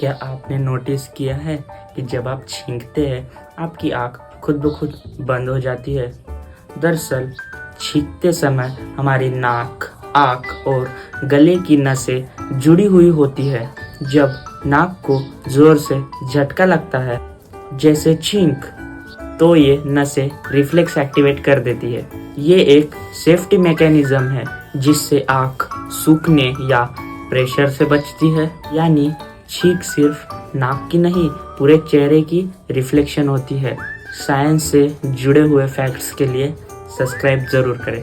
क्या आपने नोटिस किया है कि जब आप छींकते हैं आपकी आँख खुद ब खुद बंद हो जाती है। दरअसल छींकते समय हमारी नाक, आँख और गले की नसें जुड़ी हुई होती है। जब नाक को जोर से झटका लगता है जैसे छींक, तो ये नसें रिफ्लेक्स एक्टिवेट कर देती है। ये एक सेफ्टी मैकेनिज्म है जिससे आँख सूखने या प्रेशर से बचती है। यानी छींक सिर्फ नाक की नहीं, पूरे चेहरे की रिफ्लेक्शन होती है। साइंस से जुड़े हुए फैक्ट्स के लिए सब्सक्राइब जरूर करें।